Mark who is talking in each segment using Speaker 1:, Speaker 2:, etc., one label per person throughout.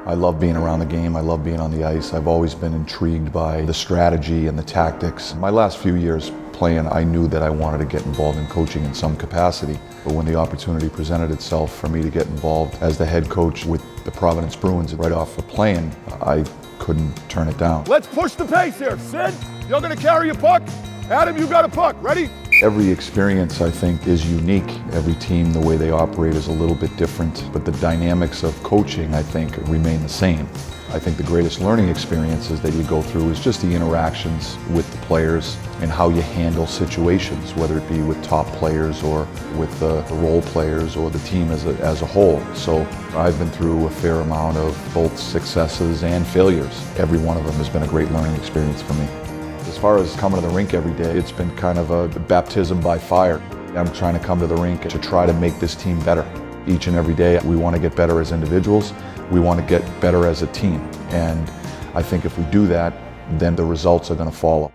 Speaker 1: I love being around the game, I love being on the ice. I've always been intrigued by the strategy and the tactics. My last few years playing, I knew that I wanted to get involved in coaching in some capacity. But when the opportunity presented itself for me to get involved as the head coach with the Providence Bruins right off of playing, I couldn't turn it down.
Speaker 2: Let's push the pace here. Sid, you're gonna carry a puck. Adam, you got a puck. Ready?
Speaker 1: Every experience, I think, is unique. Every team, the way they operate is a little bit different, but the dynamics of coaching, I think, remain the same. I think the greatest learning experiences that you go through is just the interactions with the players and how you handle situations, whether it be with top players or with the role players or the team as a whole. So I've been through a fair amount of both successes and failures. Every one of them has been a great learning experience for me. As far as coming to the rink every day, it's been kind of a baptism by fire. I'm trying to come to the rink to try to make this team better. Each and every day, we want to get better as individuals. We want to get better as a team. And I think if we do that, then the results are going to follow.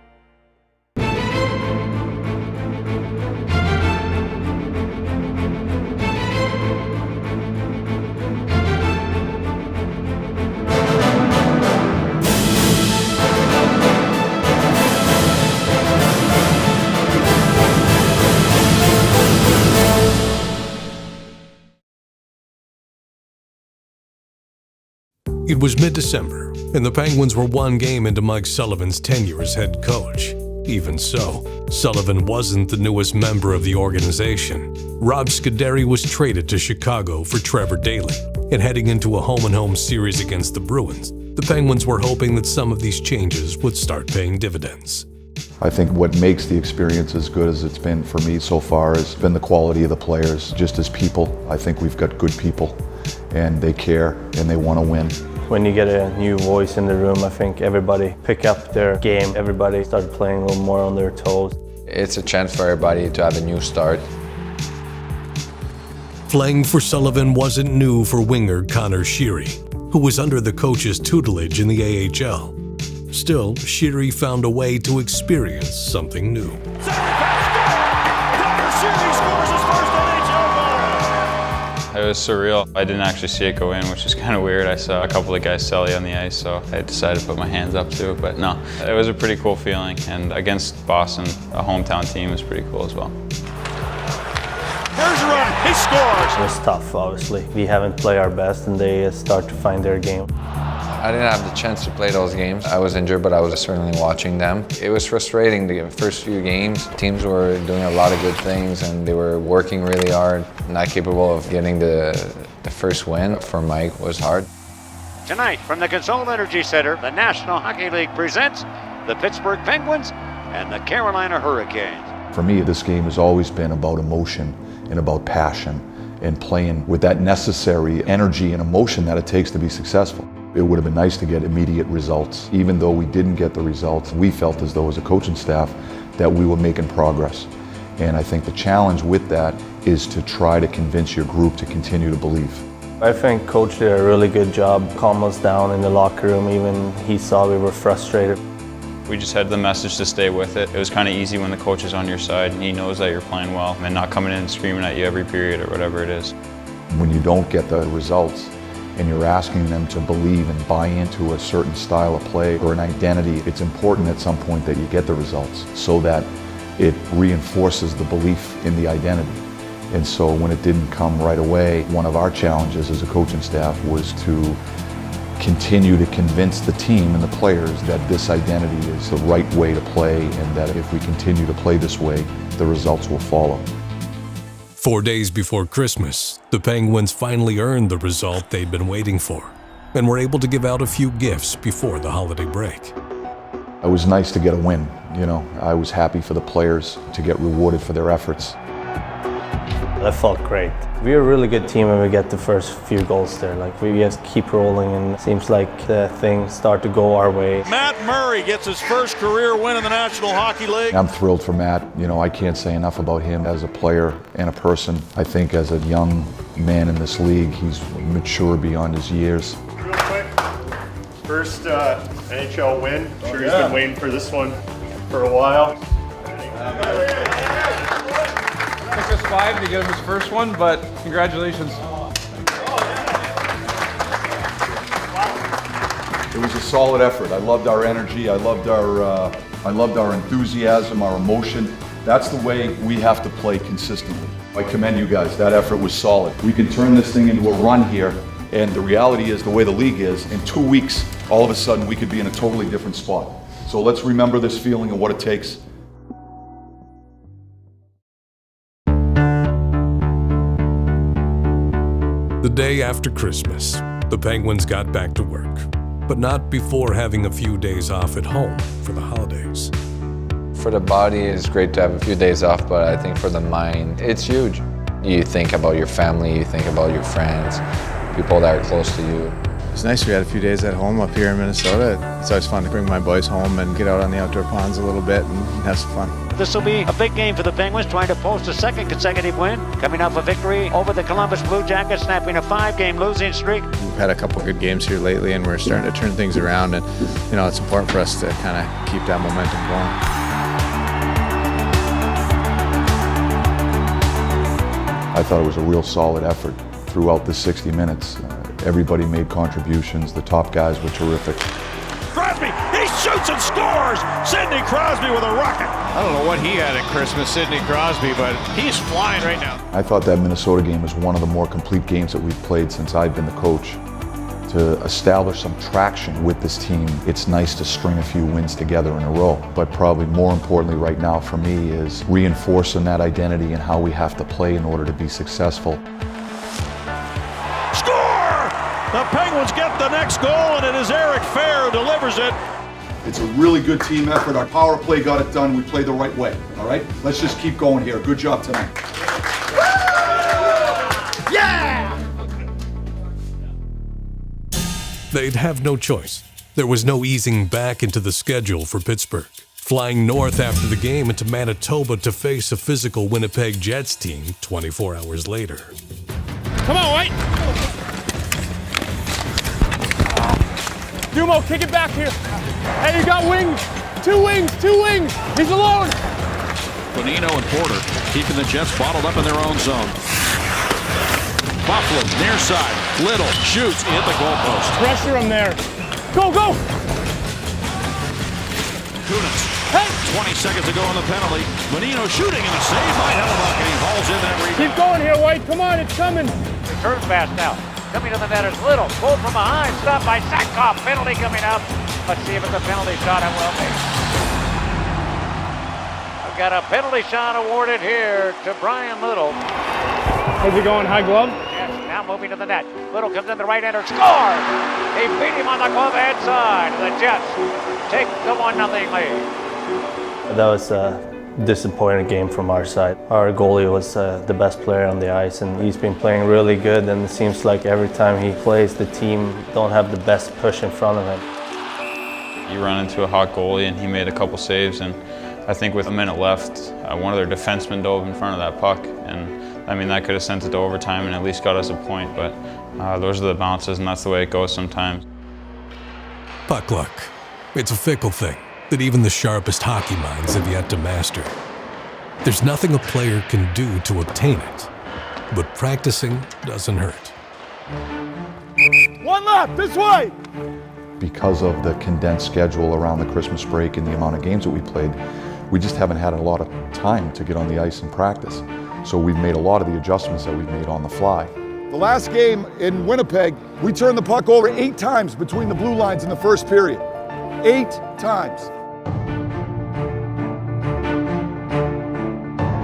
Speaker 3: It was mid-December, and the Penguins were one game into Mike Sullivan's tenure as head coach. Even so, Sullivan wasn't the newest member of the organization. Rob Scuderi was traded to Chicago for Trevor Daley, and heading into a home-and-home series against the Bruins, the Penguins were hoping that some of these changes would start paying dividends.
Speaker 1: I think what makes the experience as good as it's been for me so far has been the quality of the players. Just as people, I think we've got good people, and they care, and they want to win.
Speaker 4: When you get a new voice in the room, I think everybody pick up their game. Everybody started playing a little more on their toes.
Speaker 5: It's a chance for everybody to have a new start.
Speaker 3: Playing for Sullivan wasn't new for winger Connor Sheary, who was under the coach's tutelage in the AHL. Still, Sheary found a way to experience something new.
Speaker 6: It was surreal. I didn't actually see it go in, which is kind of weird. I saw a couple of guys sally on the ice, so I decided to put my hands up to it. But no, it was a pretty cool feeling. And against Boston, a hometown team, is pretty cool as well.
Speaker 2: Bergeron, he scores!
Speaker 4: It was tough, obviously. We haven't played our best, and they start to find their game.
Speaker 5: I didn't have the chance to play those games. I was injured, but I was certainly watching them. It was frustrating the first few games. Teams were doing a lot of good things, and they were working really hard. Not capable of getting the first win for Mike was hard.
Speaker 7: Tonight, from the Consol Energy Center, the National Hockey League presents the Pittsburgh Penguins and the Carolina Hurricanes.
Speaker 1: For me, this game has always been about emotion and about passion and playing with that necessary energy and emotion that it takes to be successful. It would have been nice to get immediate results. Even though we didn't get the results, we felt as though as a coaching staff that we were making progress. And I think the challenge with that is to try to convince your group to continue to believe.
Speaker 4: I think Coach did a really good job calming us down in the locker room. Even he saw we were frustrated.
Speaker 6: We just had the message to stay with it. It was kind of easy when the coach is on your side and he knows that you're playing well and not coming in and screaming at you every period or whatever it is.
Speaker 1: When you don't get the results, and you're asking them to believe and buy into a certain style of play or an identity, it's important at some point that you get the results so that it reinforces the belief in the identity. And so when it didn't come right away, one of our challenges as a coaching staff was to continue to convince the team and the players that this identity is the right way to play, and that if we continue to play this way, the results will follow.
Speaker 3: 4 days before Christmas, the Penguins finally earned the result they'd been waiting for and were able to give out a few gifts before the holiday break.
Speaker 1: It was nice to get a win, I was happy for the players to get rewarded for their efforts.
Speaker 4: That felt great. We're a really good team when we get the first few goals there. We just keep rolling, and it seems like the things start to go our way.
Speaker 2: Matt Murray gets his first career win in the National Hockey League.
Speaker 1: I'm thrilled for Matt. I can't say enough about him as a player and a person. I think as a young man in this league, he's mature beyond his years.
Speaker 8: Real quick, first NHL win. I'm sure he's been waiting for this one for a while.
Speaker 9: Took us 5 to get him his first one, but congratulations.
Speaker 1: It was a solid effort. I loved our energy. I loved our enthusiasm, our emotion. That's the way we have to play consistently. I commend you guys. That effort was solid. We can turn this thing into a run here, and the reality is, the way the league is, in 2 weeks, all of a sudden we could be in a totally different spot. So let's remember this feeling and what it takes.
Speaker 3: The day after Christmas, the Penguins got back to work, but not before having a few days off at home for the holidays.
Speaker 5: For the body, it's great to have a few days off, but I think for the mind, it's huge. You think about your family, you think about your friends, people that are close to you.
Speaker 10: It's nice we had a few days at home up here in Minnesota. It's always fun to bring my boys home and get out on the outdoor ponds a little bit and have some fun.
Speaker 7: This will be a big game for the Penguins, trying to post a second consecutive win, coming off a victory over the Columbus Blue Jackets, snapping a 5-game losing streak.
Speaker 10: We've had a couple good games here lately, and we're starting to turn things around, and it's important for us to kind of keep that momentum going.
Speaker 1: I thought it was a real solid effort throughout the 60 minutes. Everybody made contributions. The top guys were terrific.
Speaker 2: Crosby, he shoots and scores! Sidney Crosby with a rocket. I don't know what he had at Christmas, Sidney Crosby, but he's flying right now.
Speaker 1: I thought that Minnesota game was one of the more complete games that we've played since I've been the coach. To establish some traction with this team, it's nice to string a few wins together in a row. But probably more importantly right now for me is reinforcing that identity and how we have to play in order to be successful.
Speaker 2: Score! The Penguins get the next goal, and it is Eric Fehr who delivers it.
Speaker 1: It's a really good team effort. Our power play got it done. We played the right way, all right? Let's just keep going here. Good job tonight.
Speaker 3: They'd have no choice. There was no easing back into the schedule for Pittsburgh, flying north after the game into Manitoba to face a physical Winnipeg Jets team 24 hours later.
Speaker 9: Come on, White. Dumo, kick it back here. Hey, you got wings. Two wings. He's alone.
Speaker 2: Bonino and Porter keeping the Jets bottled up in their own zone. Buffalo near side. Little shoots, hit the goalpost.
Speaker 9: Pressure him there. Go.
Speaker 2: Kunitz.
Speaker 9: Hey.
Speaker 2: 20 seconds to go on the penalty. Bonino shooting and a save by Hellebuck, and he hauls in that rebound.
Speaker 9: Keep going here, White. Come on, it's coming.
Speaker 7: Return pass now. Coming to the net is Little. Pulled from behind. Stopped by Sackhoff. Penalty coming up. Let's see if it's a penalty shot. It will be. I've got a penalty shot awarded here to Brian Little.
Speaker 9: How's he going? High glove?
Speaker 7: Yes, now moving to the net. Little comes in the right-hander. Score! He beat him on the glove-hand side. The Jets take the 1-0 lead.
Speaker 4: That was a disappointing game from our side. Our goalie was the best player on the ice, and he's been playing really good, and it seems like every time he plays, the team don't have the best push in front of him.
Speaker 6: You run into a hot goalie, and he made a couple saves, and I think with a minute left, one of their defensemen dove in front of that puck, and I mean, that could have sent it to overtime and at least got us a point, but those are the bounces, and that's the way it goes sometimes.
Speaker 3: Puck luck. It's a fickle thing that even the sharpest hockey minds have yet to master. There's nothing a player can do to obtain it, but practicing doesn't hurt.
Speaker 2: One left, this way!
Speaker 1: Because of the condensed schedule around the Christmas break and the amount of games that we played, we just haven't had a lot of time to get on the ice and practice. So we've made a lot of the adjustments that we've made on the fly.
Speaker 2: The last game in Winnipeg, we turned the puck over 8 times between the blue lines in the first period. 8 times.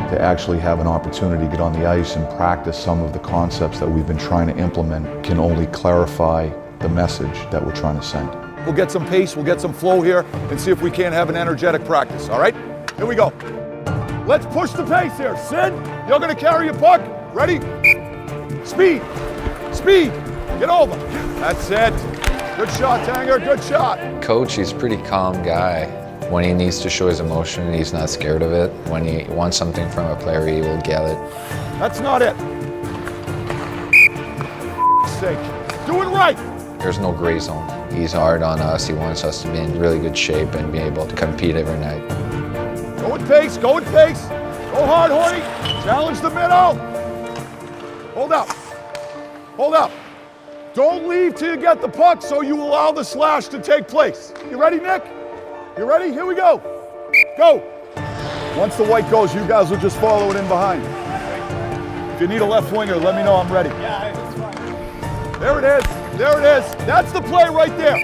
Speaker 1: To actually have an opportunity to get on the ice and practice some of the concepts that we've been trying to implement can only clarify the message that we're trying to send.
Speaker 2: We'll get some pace, we'll get some flow here, and see if we can't have an energetic practice, all right? Here we go. Let's push the pace here. Sid, you're gonna carry your puck. Ready? Speed. Get over. That's it. Good shot, Tanger, good shot.
Speaker 5: Coach, he's a pretty calm guy. When he needs to show his emotion, he's not scared of it. When he wants something from a player, he will get it.
Speaker 2: That's not it. Sake. Do it right.
Speaker 5: There's no gray zone. He's hard on us. He wants us to be in really good shape and be able to compete every night.
Speaker 2: Go with pace. Go hard, Horny. Challenge the middle. Hold up. Don't leave till you get the puck so you allow the slash to take place. You ready, Nick? You ready? Here we go. Go. Once the white goes, you guys will just follow it in behind. If you need a left winger, let me know I'm ready.
Speaker 9: Yeah, it's fine.
Speaker 2: There it is. There it is. That's the play right there.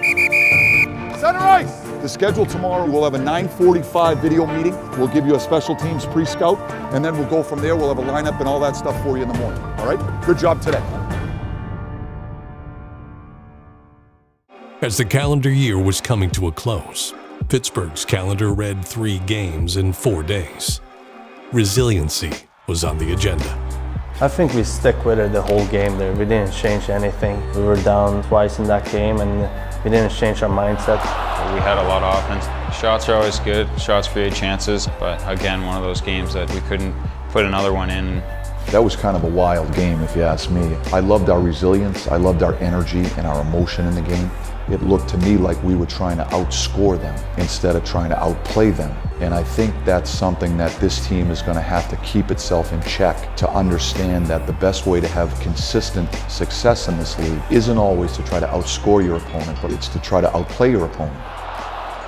Speaker 2: Center ice. The schedule tomorrow, we'll have a 9:45 video meeting. We'll give you a special teams pre-scout, and then we'll go from there. We'll have a lineup and all that stuff for you in the morning. All right? Good job today.
Speaker 3: As the calendar year was coming to a close, Pittsburgh's calendar read 3 games in 4 days. Resiliency was on the agenda.
Speaker 4: I think we stuck with it the whole game there. We didn't change anything. We were down twice in that game and we didn't change our mindset.
Speaker 6: We had a lot of offense. Shots are always good. Shots create chances, but again, one of those games that we couldn't put another one in.
Speaker 1: That was kind of a wild game, if you ask me. I loved our resilience, I loved our energy and our emotion in the game. It looked to me like we were trying to outscore them instead of trying to outplay them. And I think that's something that this team is going to have to keep itself in check to understand that the best way to have consistent success in this league isn't always to try to outscore your opponent, but it's to try to outplay your opponent.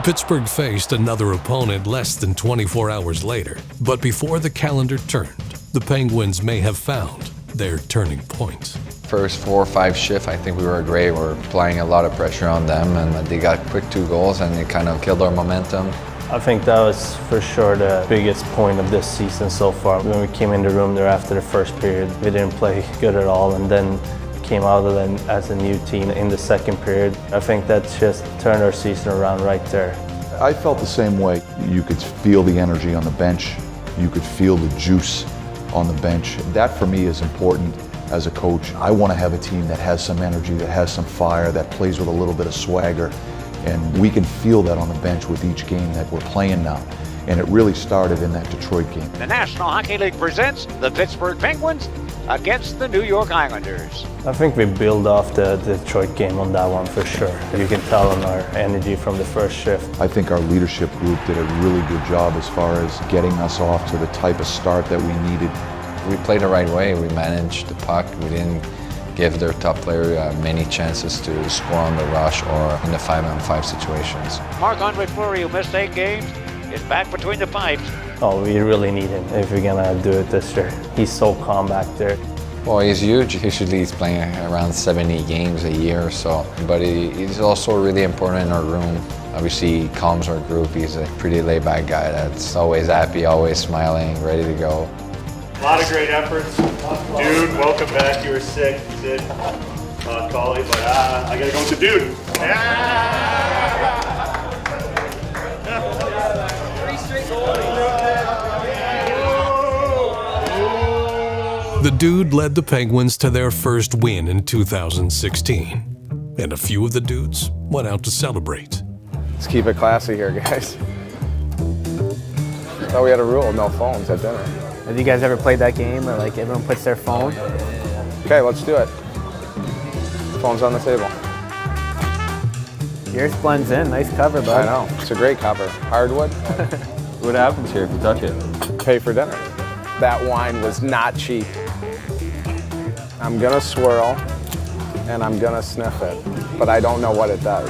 Speaker 3: Pittsburgh faced another opponent less than 24 hours later, but before the calendar turned, the Penguins may have found their turning point.
Speaker 5: First 4 or 5 shifts, I think we were great. We were applying a lot of pressure on them, and they got quick 2 goals, and it kind of killed our momentum.
Speaker 4: I think that was for sure the biggest point of this season so far. When we came in the room there after the first period, we didn't play good at all, and then came out of it as a new team in the second period. I think that just turned our season around right there.
Speaker 1: I felt the same way. You could feel the energy on the bench. You could feel the juice on the bench. That for me is important as a coach. I want to have a team that has some energy, that has some fire, that plays with a little bit of swagger. And we can feel that on the bench with each game that we're playing now. And it really started in that Detroit game.
Speaker 7: The National Hockey League presents the Pittsburgh Penguins against the New York Islanders.
Speaker 4: I think we build off the Detroit game on that one for sure. You can tell on our energy from the first shift.
Speaker 1: I think our leadership group did a really good job as far as getting us off to the type of start that we needed.
Speaker 5: We played the right way. We managed the puck. We didn't give their top player many chances to score on the rush or in the 5-on-5 situations.
Speaker 7: Marc-Andre Fleury, who missed 8 games, is back between the pipes.
Speaker 4: Oh, we really need him if we're gonna do it this year. He's so calm back there.
Speaker 5: Well, he's huge. Usually he's playing around 70 games a year or so, but he's also really important in our room. Obviously, he calms our group. He's a pretty laid-back guy that's always happy, always smiling, ready to go.
Speaker 8: A lot of great efforts. Dude, welcome back. You were sick. You did call it, but I gotta go with the dude.
Speaker 3: The Dude led the Penguins to their first win in 2016, and a few of the dudes went out to celebrate.
Speaker 10: Let's keep it classy here, guys. Thought we had a rule, no phones at dinner.
Speaker 11: Have you guys ever played that game where like everyone puts their phone?
Speaker 10: Okay, let's do it. Phone's on the table.
Speaker 11: Yours blends in, nice cover, bud.
Speaker 10: I know, it's a great cover. Hardwood.
Speaker 12: What happens here if you touch it?
Speaker 10: Pay for dinner. That wine was not cheap. I'm gonna swirl and I'm gonna sniff it, but I don't know what it does.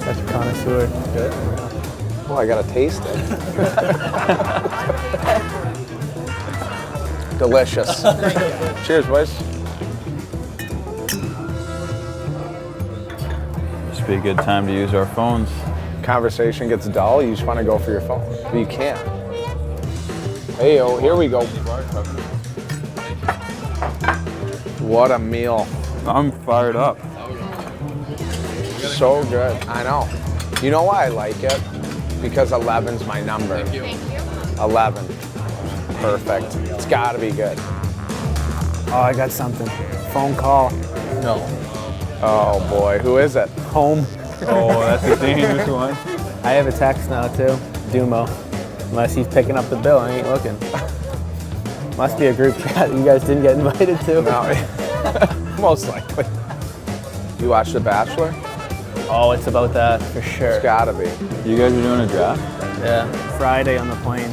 Speaker 11: Such a connoisseur. Good.
Speaker 10: Well, I gotta taste it. Delicious. Cheers, boys.
Speaker 12: Must be a good time to use our phones.
Speaker 10: Conversation gets dull, you just want to go for your phone, but you can't. Hey-o, here we go. What a meal.
Speaker 12: I'm fired up.
Speaker 10: So good. I know. You know why I like it? Because 11's my number.
Speaker 13: Thank you.
Speaker 10: 11. Perfect. It's got to be good.
Speaker 11: Oh, I got something. Phone call.
Speaker 10: No. Oh boy, who is it?
Speaker 11: Home.
Speaker 12: Oh, that's a dangerous one.
Speaker 11: I have a text now too. Dumo. Unless he's picking up the bill, I ain't looking. Must be a group chat you guys didn't get invited to.
Speaker 10: No. Most likely. You watch The Bachelor?
Speaker 11: Oh, it's about that for sure.
Speaker 10: It's gotta be.
Speaker 12: You guys are doing a draft?
Speaker 11: Yeah. Friday on the plane.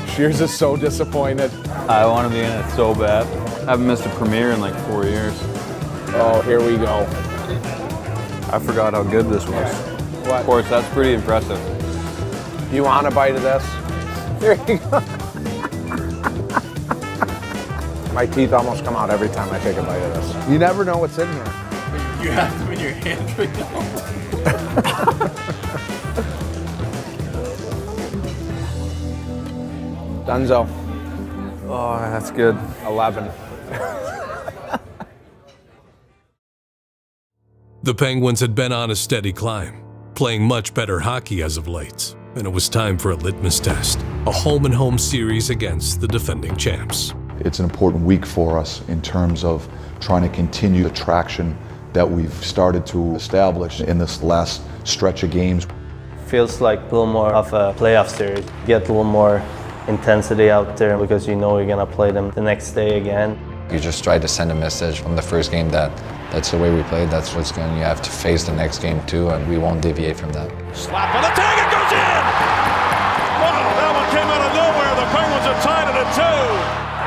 Speaker 10: Shears is so disappointed.
Speaker 12: I want to be in it so bad. Haven't missed a premiere in like 4 years.
Speaker 10: Oh, here we go.
Speaker 12: I forgot how good this was.
Speaker 10: What?
Speaker 12: Of course, that's pretty impressive.
Speaker 10: You want a bite of this? Here you go. My teeth almost come out every time I take a bite of this. You never know what's in here.
Speaker 9: You have them in your hands right now.
Speaker 10: Dunzo.
Speaker 12: Oh, that's good.
Speaker 10: 11.
Speaker 3: The Penguins had been on a steady climb, playing much better hockey as of late, and it was time for a litmus test, a home-and-home series against the defending champs.
Speaker 1: It's an important week for us in terms of trying to continue the traction that we've started to establish in this last stretch of games.
Speaker 4: Feels like a little more of a playoff series. Get a little more intensity out there because you know you're gonna play them the next day again.
Speaker 5: You just try to send a message from the first game that that's the way we played, that's what's going you have to face the next game too, and we won't deviate from that.
Speaker 2: Slap on the tag, it goes in! Wow, that one came out of nowhere. The Penguins have tied it at 2.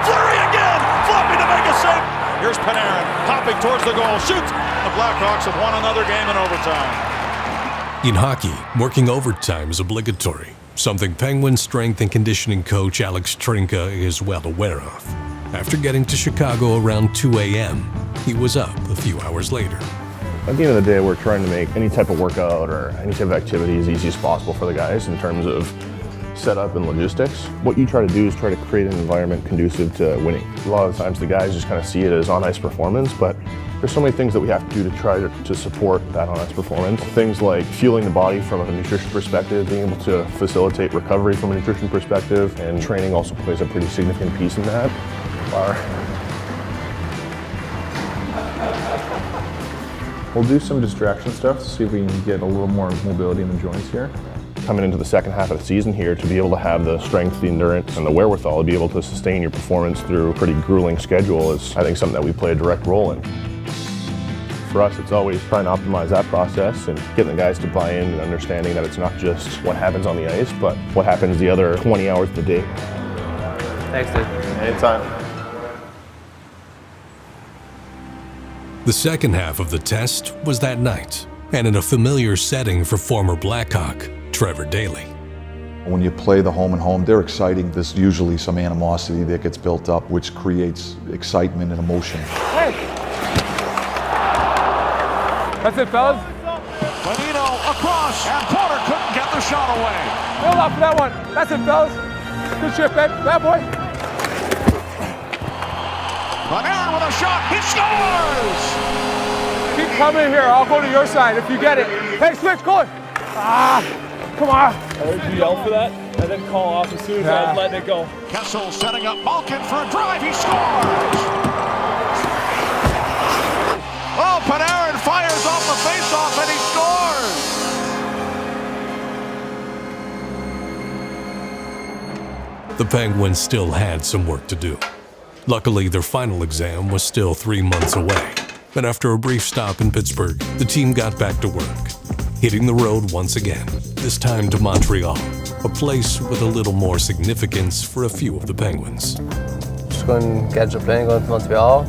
Speaker 2: Fleury again, flopping to make a save. Here's Panarin, hopping towards the goal, shoots. The Blackhawks have won another game in overtime.
Speaker 3: In hockey, working overtime is obligatory, something Penguins strength and conditioning coach Alex Trinka is well aware of. After getting to Chicago around 2 a.m., he was up a few hours later.
Speaker 13: At the end of the day, we're trying to make any type of workout or any type of activity as easy as possible for the guys in terms of setup and logistics. What you try to do is try to create an environment conducive to winning. A lot of the times the guys just kind of see it as on-ice performance, but there's so many things that we have to do to try to support that on-ice performance. Things like fueling the body from a nutrition perspective, being able to facilitate recovery from a nutrition perspective, and training also plays a pretty significant piece in that. We'll do some distraction stuff to see if we can get a little more mobility in the joints here. Coming into the second half of the season here, to be able to have the strength, the endurance, and the wherewithal to be able to sustain your performance through a pretty grueling schedule is, I think, something that we play a direct role in. For us, it's always trying to optimize that process and getting the guys to buy in and understanding that it's not just what happens on the ice, but what happens the other 20 hours of the day.
Speaker 4: Thanks, dude.
Speaker 13: Anytime.
Speaker 3: The second half of the test was that night, and in a familiar setting for former Blackhawk, Trevor Daley.
Speaker 1: When you play the home and home, they're exciting. There's usually some animosity that gets built up, which creates excitement and emotion.
Speaker 9: Hey! That's it, fellas.
Speaker 7: Bonino across, and Porter couldn't get the shot away.
Speaker 9: Hold up for that one. That's it, fellas. Good shit, babe. Bad boy.
Speaker 7: Panarin with a shot. He scores!
Speaker 9: Keep coming here. I'll go to your side if you get it. Hey, switch, go it. Come on.
Speaker 14: I heard you yell for that, and then call off as soon as I was letting it go.
Speaker 7: Kessel setting up Malkin for a drive. He scores! Oh, Panarin fires off the faceoff and he scores!
Speaker 3: The Penguins still had some work to do. Luckily, their final exam was still 3 months away, and after a brief stop in Pittsburgh, the team got back to work, hitting the road once again, this time to Montreal, a place with a little more significance for a few of the Penguins.
Speaker 4: Just going to catch a plane, going to Montreal.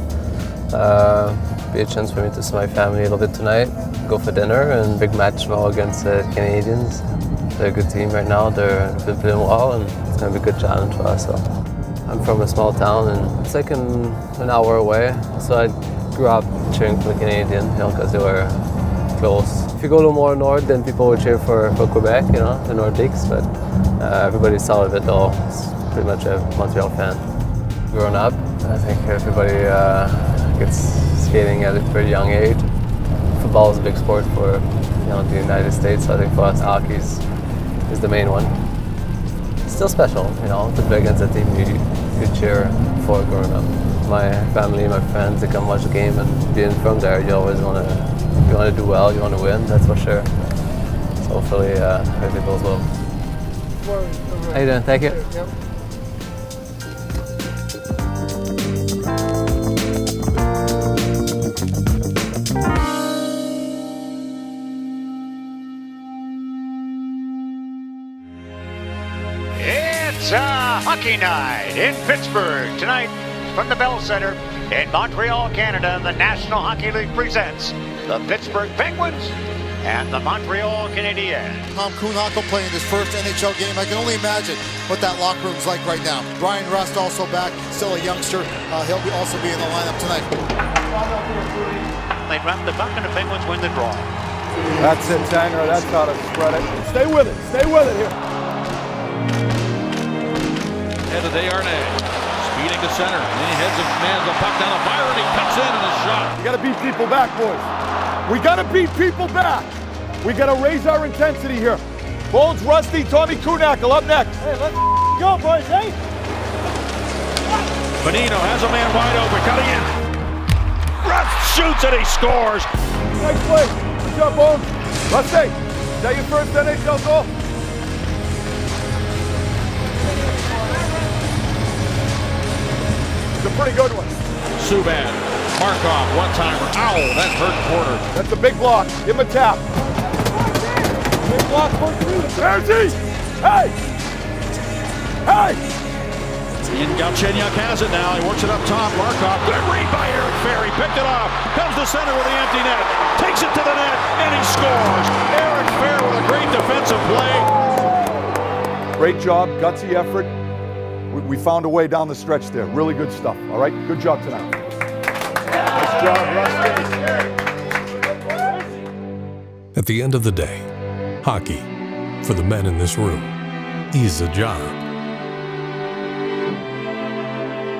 Speaker 4: Be a chance for me to see my family a little bit tonight, go for dinner, and big match tomorrow against the Canadiens. They're a good team right now, they've been playing well, and it's going to be a good challenge for us. So. I'm from a small town, and it's like an hour away, so I grew up cheering for the Canadiens, because they were close. If you go a little more north, then people would cheer for Quebec, the Nordiques, but everybody south of it all is pretty much a Montreal fan. Growing up, I think everybody gets skating at a pretty young age. Football is a big sport for the United States, so I think for us, hockey is the main one. It's still special, to play against a team you cheer for growing up. My family, my friends, they come watch the game, and being from there, you always want to do well, you want to win, that's for sure. So hopefully everything goes well. How you doing? Thank you. Yep.
Speaker 7: It's a hockey night in Pittsburgh. Tonight, from the Bell Center in Montreal, Canada, the National Hockey League presents the Pittsburgh Penguins and the Montreal Canadiens.
Speaker 15: Tom Kuhnhackl playing his first NHL game. I can only imagine what that locker room's like right now. Brian Rust also back, still a youngster. He'll also be in the lineup tonight.
Speaker 7: They drop the puck and the Penguins win the draw.
Speaker 2: That's it, Tanger. That's how to spread it. Stay with it. Stay with it here.
Speaker 16: Head of Desharnais. Speeding to center. And he heads the man's the puck down the fire and he cuts in and a shot.
Speaker 2: We got to beat people back, boys. We got to beat people back. We got to raise our intensity here. Bones, Rusty, Tommy Kuhnhackl up next.
Speaker 9: Hey, let's go, boys, hey?
Speaker 16: Bonino has a man wide open, cutting in. Rust shoots and he scores.
Speaker 2: Nice play. Good job, Bones. Rusty, is that your first NHL goal? It's a pretty good one.
Speaker 16: Subban, Markov, one-timer. Ow, that hurt Porter.
Speaker 2: That's a big block. Give him a tap. Big block for three. There's he. Hey! Hey!
Speaker 16: Ian Galchenyuk has it now. He works it up top. Markov. Good read by Eric Ferry. Picked it off. Comes to center with the empty net. Takes it to the net, and he scores. Eric Ferry with a great defensive play.
Speaker 2: Great job. Gutsy effort. We found a way down the stretch there. Really good stuff. All right? Good job tonight. Nice job, Rusty.
Speaker 3: At the end of the day, hockey, for the men in this room, is a job.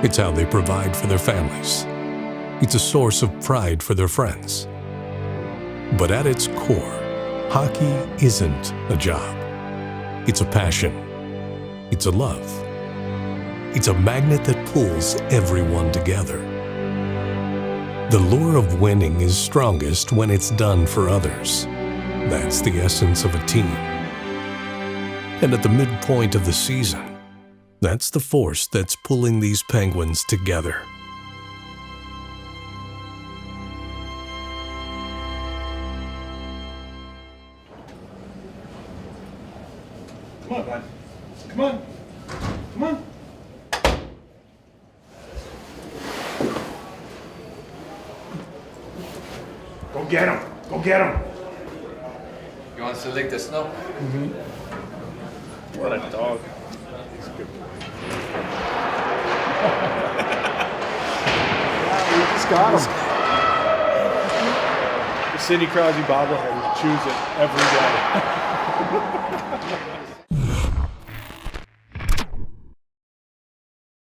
Speaker 3: It's how they provide for their families. It's a source of pride for their friends. But at its core, hockey isn't a job. It's a passion. It's a love. It's a magnet that pulls everyone together. The lure of winning is strongest when it's done for others. That's the essence of a team. And at the midpoint of the season, that's the force that's pulling these Penguins together.
Speaker 9: Come on, bud. Come on. Come on.
Speaker 2: Go get him. Go get him.
Speaker 5: You want to lick the snow?
Speaker 8: What a dog.
Speaker 9: We just got him. The Sidney Crosby bobblehead, we choose it every day.